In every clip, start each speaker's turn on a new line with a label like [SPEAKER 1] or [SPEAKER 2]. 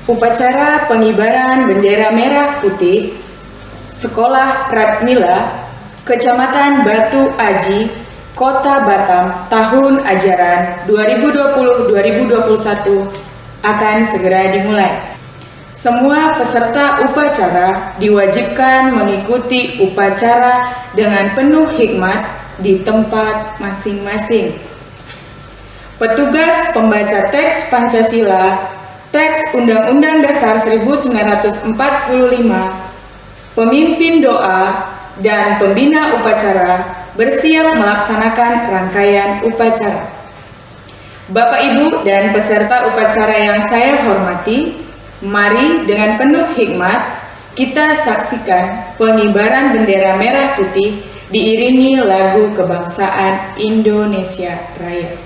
[SPEAKER 1] Upacara pengibaran bendera merah putih Sekolah Pratmila, Kecamatan Batu Aji, Kota Batam, tahun ajaran 2020-2021 akan segera dimulai. Semua peserta upacara diwajibkan mengikuti upacara dengan penuh hikmat di tempat masing-masing. Petugas pembaca teks Pancasila, teks Undang-Undang Dasar 1945, pemimpin doa, dan pembina upacara bersiap melaksanakan rangkaian upacara. Bapak, Ibu, dan peserta upacara yang saya hormati, mari dengan penuh hikmat kita saksikan pengibaran bendera merah putih diiringi lagu kebangsaan Indonesia Raya.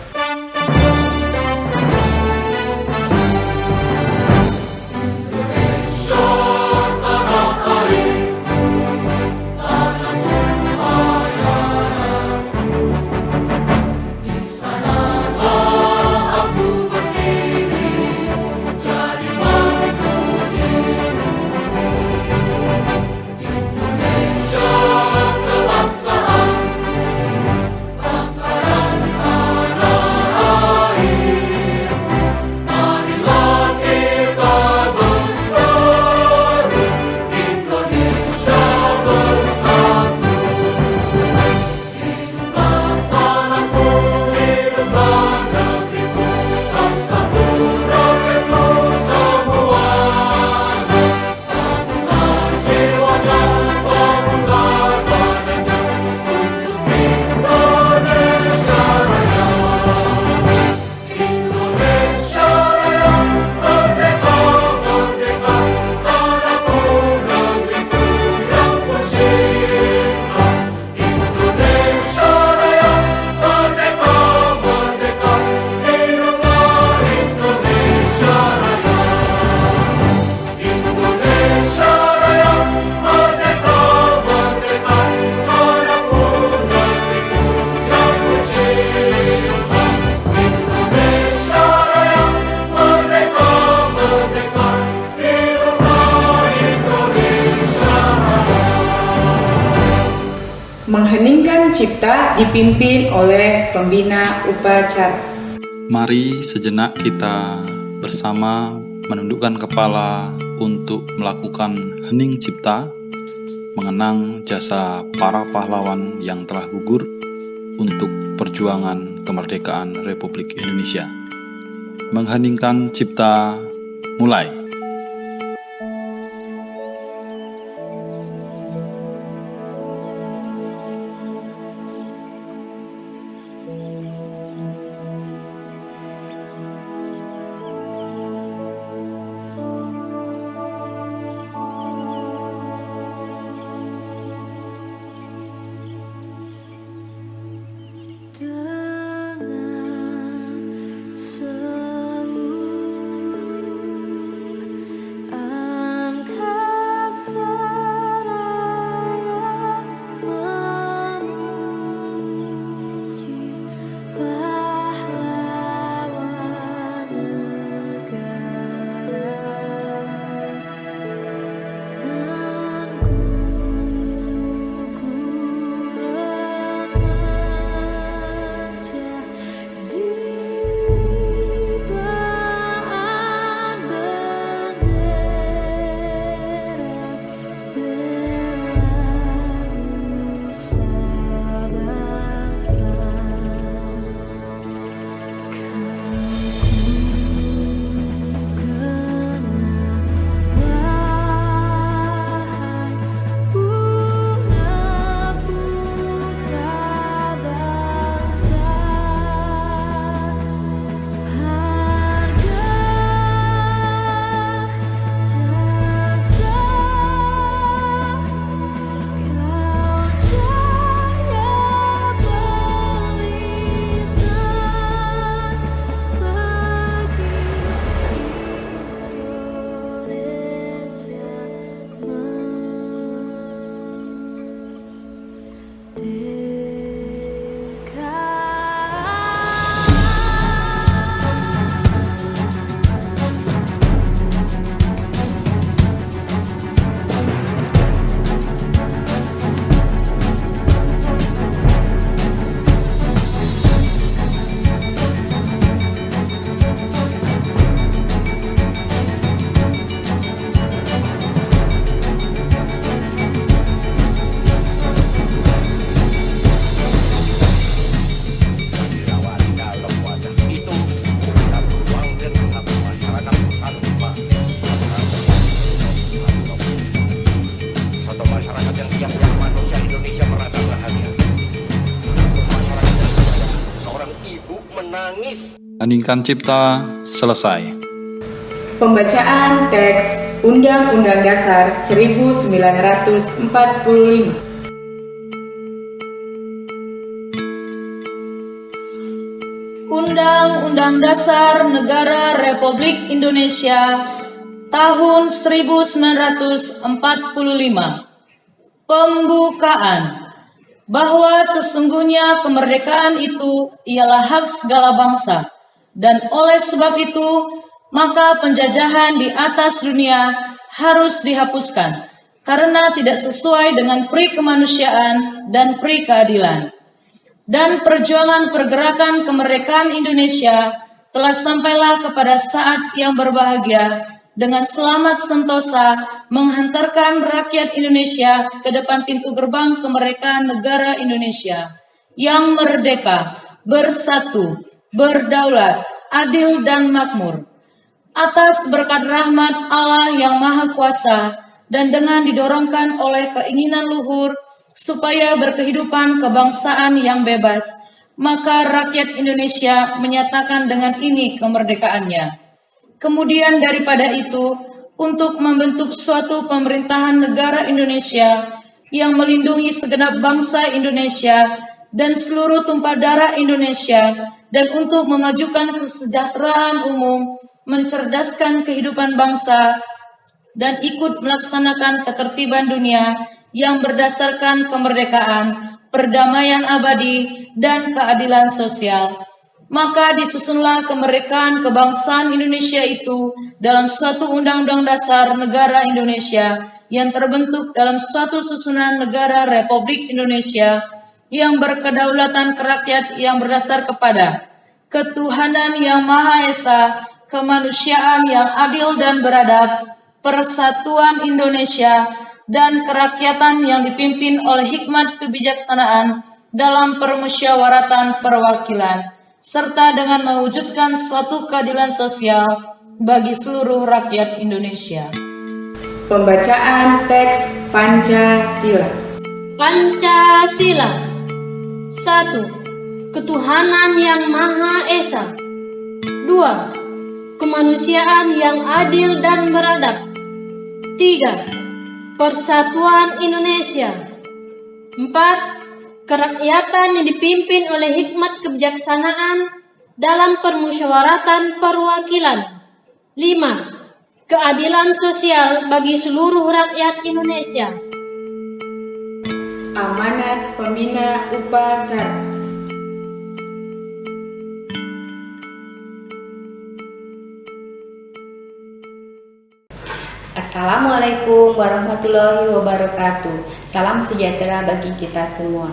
[SPEAKER 1] Mengheningkan cipta dipimpin oleh pembina upacara.
[SPEAKER 2] Mari sejenak kita bersama menundukkan kepala untuk melakukan hening cipta, mengenang jasa para pahlawan yang telah gugur untuk perjuangan kemerdekaan Republik Indonesia. Mengheningkan cipta, mulai.
[SPEAKER 3] Dengan seluruh
[SPEAKER 2] Pendidikan Cipta selesai.
[SPEAKER 1] Pembacaan teks Undang-Undang Dasar 1945.
[SPEAKER 3] Undang-Undang Dasar Negara Republik Indonesia tahun 1945. Pembukaan. Bahwa sesungguhnya kemerdekaan itu ialah hak segala bangsa, dan oleh sebab itu, maka penjajahan di atas dunia harus dihapuskan, karena tidak sesuai dengan peri kemanusiaan dan peri keadilan. Dan perjuangan pergerakan kemerdekaan Indonesia telah sampailah kepada saat yang berbahagia, dengan selamat sentosa menghantarkan rakyat Indonesia ke depan pintu gerbang kemerdekaan negara Indonesia yang merdeka, bersatu, berdaulat, adil dan makmur. Atas berkat rahmat Allah yang Maha Kuasa dan dengan didorongkan oleh keinginan luhur supaya berkehidupan kebangsaan yang bebas, maka rakyat Indonesia menyatakan dengan ini kemerdekaannya. Kemudian daripada itu, untuk membentuk suatu pemerintahan negara Indonesia yang melindungi segenap bangsa Indonesia dan seluruh tumpah darah Indonesia, dan untuk memajukan kesejahteraan umum, mencerdaskan kehidupan bangsa, dan ikut melaksanakan ketertiban dunia yang berdasarkan kemerdekaan, perdamaian abadi, dan keadilan sosial. Maka disusunlah kemerdekaan kebangsaan Indonesia itu dalam suatu undang-undang dasar negara Indonesia yang terbentuk dalam suatu susunan negara Republik Indonesia yang berkedaulatan kerakyat yang berdasar kepada ketuhanan yang Maha Esa, kemanusiaan yang adil dan beradab, persatuan Indonesia, dan kerakyatan yang dipimpin oleh hikmat kebijaksanaan dalam permusyawaratan perwakilan, serta dengan mewujudkan suatu keadilan sosial bagi seluruh rakyat Indonesia.
[SPEAKER 1] Pembacaan teks Pancasila.
[SPEAKER 3] Pancasila. 1. Ketuhanan yang Maha Esa. 2. Kemanusiaan yang adil dan beradab. 3. Persatuan Indonesia. 4. Kerakyatan yang dipimpin oleh hikmat kebijaksanaan dalam permusyawaratan perwakilan. 5. Keadilan sosial bagi seluruh rakyat Indonesia.
[SPEAKER 1] Amanat Pembina Upacara.
[SPEAKER 4] Assalamualaikum warahmatullahi wabarakatuh. Salam sejahtera bagi kita semua.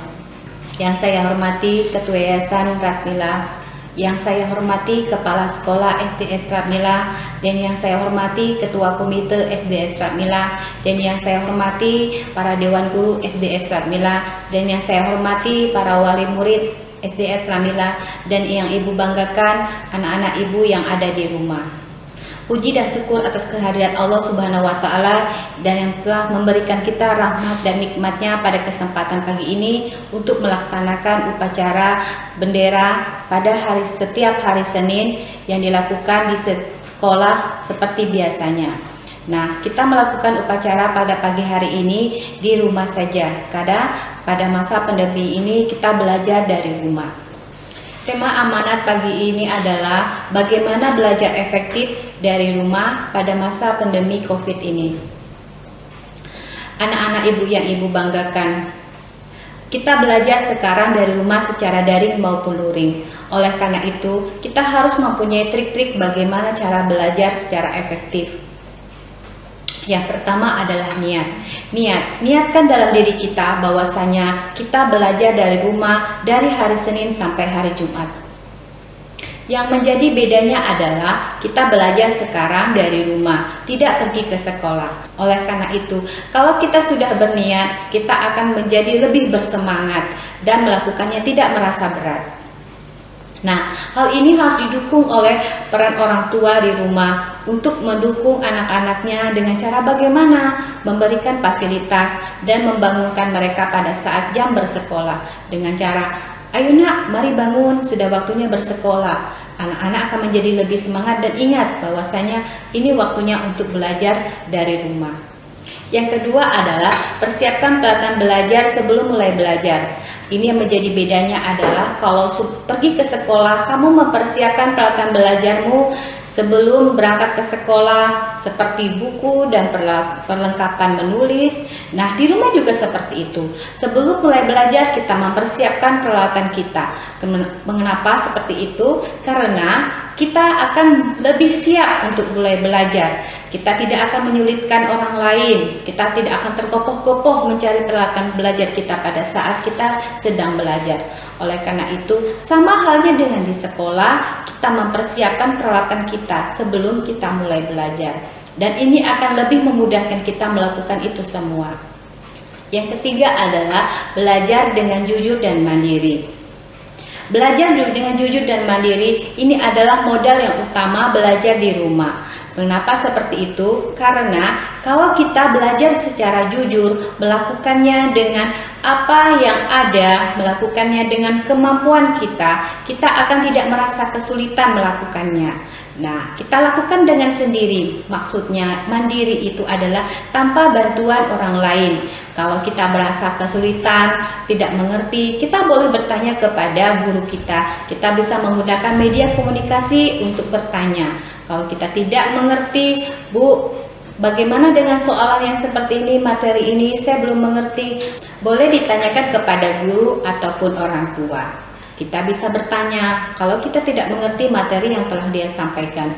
[SPEAKER 4] Yang saya hormati Ketua Yayasan Ratmila, yang saya hormati Kepala Sekolah SDS Ratmila, dan yang saya hormati Ketua Komite SDS Ratmila, dan yang saya hormati para Dewan Guru SDS Ratmila, dan yang saya hormati para wali murid SDS Ratmila, dan yang Ibu banggakan anak-anak Ibu yang ada di rumah. Puji dan syukur atas kehadirat Allah Subhanahu wa Ta'ala dan yang telah memberikan kita rahmat dan nikmatnya pada kesempatan pagi ini untuk melaksanakan upacara bendera pada setiap hari Senin yang dilakukan di sekolah seperti biasanya. Nah, kita melakukan upacara pada pagi hari ini di rumah saja, karena pada masa pandemi ini kita belajar dari rumah. Tema amanat pagi ini adalah bagaimana belajar efektif dari rumah pada masa pandemi COVID ini. Anak-anak Ibu yang Ibu banggakan, kita belajar sekarang dari rumah secara daring maupun luring. Oleh karena itu, kita harus mempunyai trik-trik bagaimana cara belajar secara efektif. Yang pertama adalah niat. Niatkan dalam diri kita bahwasanya kita belajar dari rumah dari hari Senin sampai hari Jumat. Yang menjadi bedanya adalah kita belajar sekarang dari rumah, tidak pergi ke sekolah. Oleh karena itu, kalau kita sudah berniat, kita akan menjadi lebih bersemangat dan melakukannya tidak merasa berat. Nah, hal ini harus didukung oleh peran orang tua di rumah untuk mendukung anak-anaknya dengan cara bagaimana memberikan fasilitas dan membangunkan mereka pada saat jam bersekolah dengan cara, ayo nak, mari bangun, sudah waktunya bersekolah. anak-anak akan menjadi lebih semangat dan ingat bahwasanya ini waktunya untuk belajar dari rumah. Yang kedua adalah persiapkan peralatan belajar sebelum mulai belajar. Ini yang menjadi bedanya adalah kalau pergi ke sekolah, kamu mempersiapkan peralatan belajarmu sebelum berangkat ke sekolah seperti buku dan perlengkapan menulis. Nah, di rumah juga seperti itu. Sebelum mulai belajar kita mempersiapkan peralatan kita. Mengapa seperti itu? Karena kita akan lebih siap untuk mulai belajar. Kita tidak akan menyulitkan orang lain. Kita tidak akan tergopoh-gopoh mencari peralatan belajar kita pada saat kita sedang belajar. Oleh karena itu, sama halnya dengan di sekolah, kita mempersiapkan peralatan kita sebelum kita mulai belajar. Dan ini akan lebih memudahkan kita melakukan itu semua. Yang ketiga adalah belajar dengan jujur dan mandiri. Belajar dengan jujur dan mandiri ini adalah modal yang utama belajar di rumah. Mengapa seperti itu? Karena kalau kita belajar secara jujur, melakukannya dengan apa yang ada, melakukannya dengan kemampuan kita akan tidak merasa kesulitan melakukannya. Nah, kita lakukan dengan sendiri. Maksudnya mandiri itu adalah tanpa bantuan orang lain. Kalau kita merasa kesulitan, tidak mengerti, kita boleh bertanya kepada guru kita. Kita bisa menggunakan media komunikasi untuk bertanya. Kalau kita tidak mengerti, Bu, bagaimana dengan soalan yang seperti ini, materi ini, saya belum mengerti. Boleh ditanyakan kepada guru ataupun orang tua. Kita bisa bertanya, kalau kita tidak mengerti materi yang telah dia sampaikan.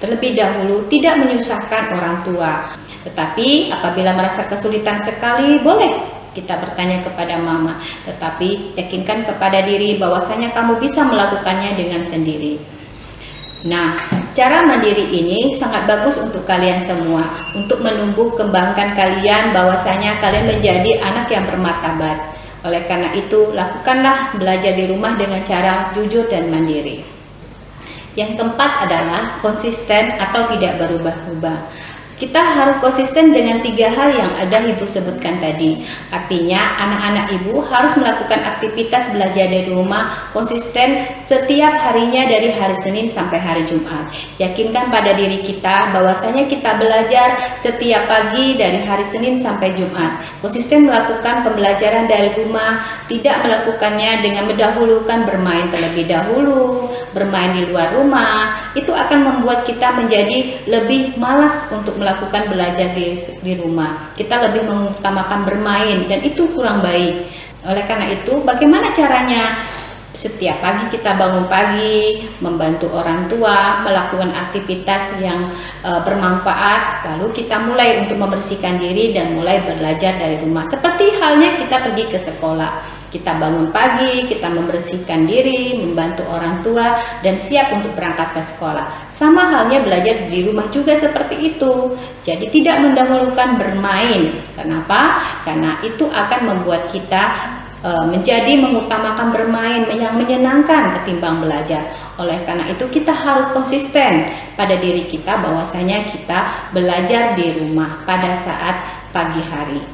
[SPEAKER 4] Terlebih dahulu, tidak menyusahkan orang tua. Tetapi apabila merasa kesulitan sekali, boleh kita bertanya kepada mama. Tetapi yakinkan kepada diri bahwasanya kamu bisa melakukannya dengan sendiri. Nah, cara mandiri ini sangat bagus untuk kalian semua, untuk menumbuh kembangkan kalian bahwasanya kalian menjadi anak yang bermartabat. Oleh karena itu, lakukanlah belajar di rumah dengan cara jujur dan mandiri. Yang keempat adalah konsisten atau tidak berubah-ubah. Kita harus konsisten dengan 3 hal yang ada Ibu sebutkan tadi. Artinya anak-anak Ibu harus melakukan aktivitas belajar dari rumah konsisten setiap harinya dari hari Senin sampai hari Jumat. Yakinkan pada diri kita bahwasanya kita belajar setiap pagi dari hari Senin sampai Jumat. Konsisten melakukan pembelajaran dari rumah, tidak melakukannya dengan mendahulukan bermain terlebih dahulu, bermain di luar rumah. Itu akan membuat kita menjadi lebih malas untuk melakukan belajar di rumah. Kita lebih mengutamakan bermain dan itu kurang baik. Oleh karena itu, bagaimana caranya? Setiap pagi kita bangun pagi, membantu orang tua, melakukan aktivitas yang bermanfaat, lalu kita mulai untuk membersihkan diri dan mulai belajar dari rumah. Seperti halnya kita pergi ke sekolah. Kita bangun pagi, kita membersihkan diri, membantu orang tua, dan siap untuk berangkat ke sekolah. Sama halnya belajar di rumah juga seperti itu. Jadi tidak mendahulukan bermain. Kenapa? Karena itu akan membuat kita menjadi mengutamakan bermain yang menyenangkan ketimbang belajar. Oleh karena itu kita harus konsisten pada diri kita bahwasanya kita belajar di rumah pada saat pagi hari.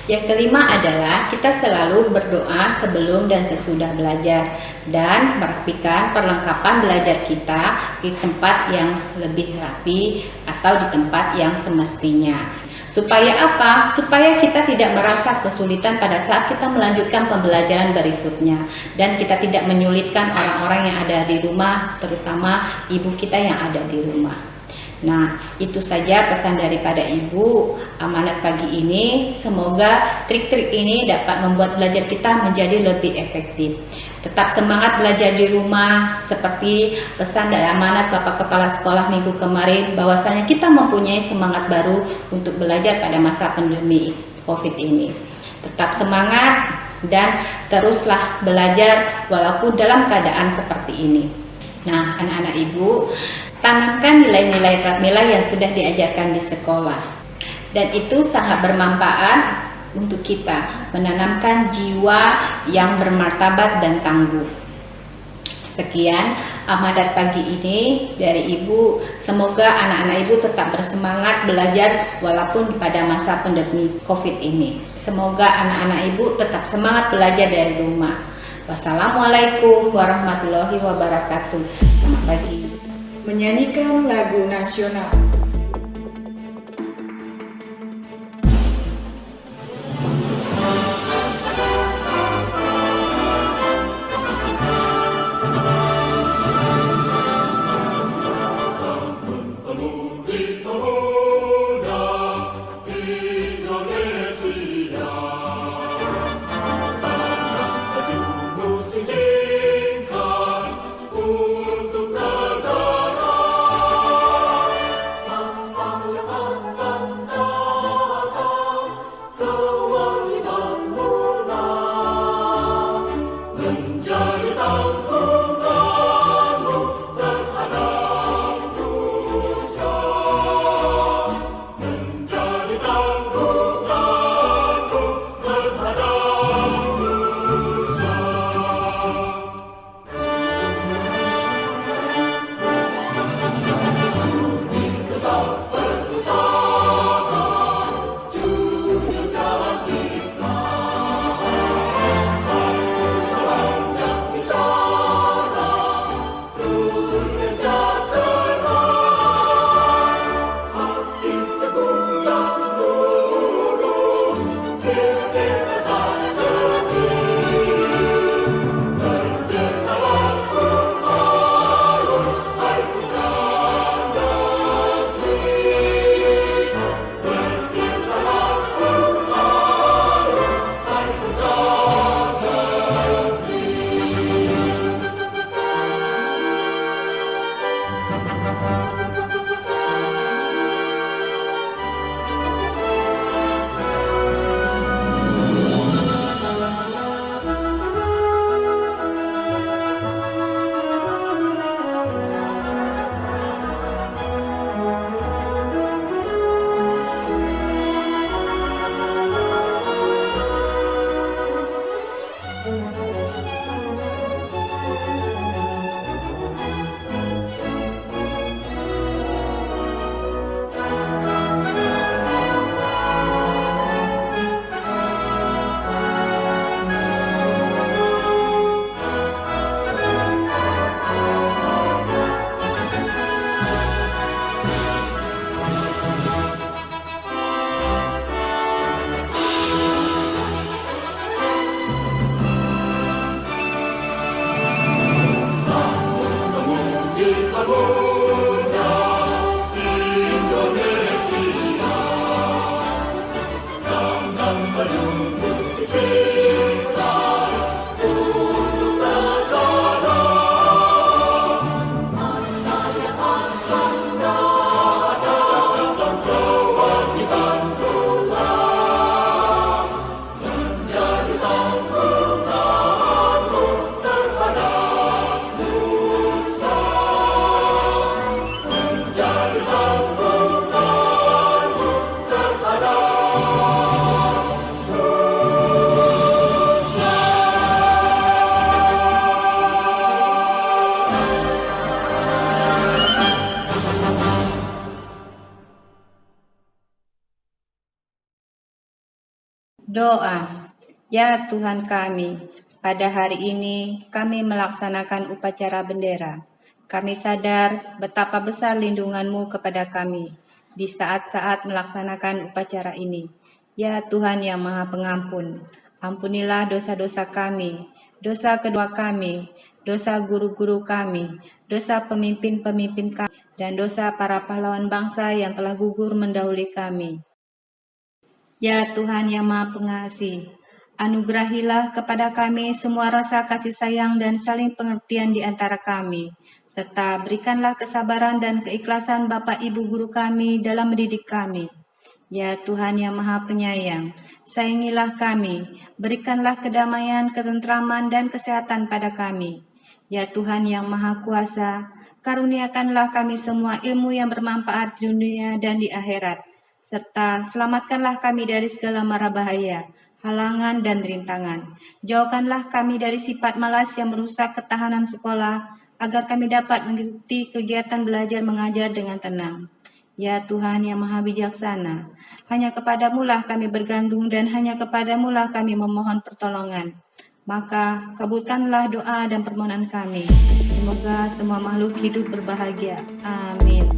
[SPEAKER 4] Yang kelima adalah kita selalu berdoa sebelum dan sesudah belajar dan merapikan perlengkapan belajar kita di tempat yang lebih rapi atau di tempat yang semestinya. Supaya apa? Supaya kita tidak merasa kesulitan pada saat kita melanjutkan pembelajaran berikutnya dan kita tidak menyulitkan orang-orang yang ada di rumah, terutama ibu kita yang ada di rumah. Nah, itu saja pesan daripada Ibu Amanat pagi ini. Semoga trik-trik ini dapat membuat belajar kita menjadi lebih efektif. Tetap semangat belajar di rumah, seperti pesan dari Amanat Bapak Kepala Sekolah minggu kemarin, bahwasanya kita mempunyai semangat baru untuk belajar pada masa pandemi COVID ini. Tetap semangat dan teruslah belajar walaupun dalam keadaan seperti ini. Nah, anak-anak Ibu, tanamkan nilai-nilai pratmila yang sudah diajarkan di sekolah, dan itu sangat bermanfaat untuk kita menanamkan jiwa yang bermartabat dan tangguh. Sekian amanat pagi ini dari Ibu. Semoga anak-anak Ibu tetap bersemangat belajar walaupun pada masa pandemi COVID ini. Semoga anak-anak Ibu tetap semangat belajar dari rumah. Wassalamualaikum warahmatullahi wabarakatuh. Selamat pagi.
[SPEAKER 1] Menyanyikan lagu nasional.
[SPEAKER 4] Doa. Ya Tuhan kami, pada hari ini kami melaksanakan upacara bendera. Kami sadar betapa besar lindungan-Mu kepada kami di saat-saat melaksanakan upacara ini. Ya Tuhan yang Maha Pengampun, ampunilah dosa-dosa kami, dosa kedua kami, dosa guru-guru kami, dosa pemimpin-pemimpin kami, dan dosa para pahlawan bangsa yang telah gugur mendahului kami. Ya Tuhan yang Maha Pengasih, anugerahilah kepada kami semua rasa kasih sayang dan saling pengertian di antara kami, serta berikanlah kesabaran dan keikhlasan Bapak Ibu guru kami dalam mendidik kami. Ya Tuhan yang Maha Penyayang, sayangilah kami, berikanlah kedamaian, ketentraman, dan kesehatan pada kami. Ya Tuhan yang Maha Kuasa, karuniakanlah kami semua ilmu yang bermanfaat di dunia dan di akhirat, serta selamatkanlah kami dari segala mara bahaya, halangan dan rintangan. Jauhkanlah kami dari sifat malas yang merusak ketahanan sekolah, agar kami dapat mengikuti kegiatan belajar mengajar dengan tenang. Ya Tuhan yang Maha Bijaksana, hanya kepadamu-lah kami bergantung dan hanya kepadamu-lah kami memohon pertolongan. Maka kabulkanlah doa dan permohonan kami. Semoga semua makhluk hidup berbahagia. Amin.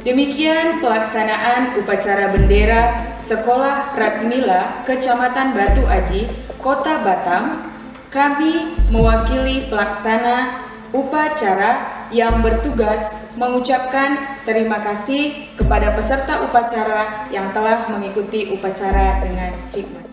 [SPEAKER 1] Demikian pelaksanaan upacara bendera Sekolah Ratmila Kecamatan Batu Aji, Kota Batam. Kami mewakili pelaksana upacara yang bertugas mengucapkan terima kasih kepada peserta upacara yang telah mengikuti upacara dengan hikmat.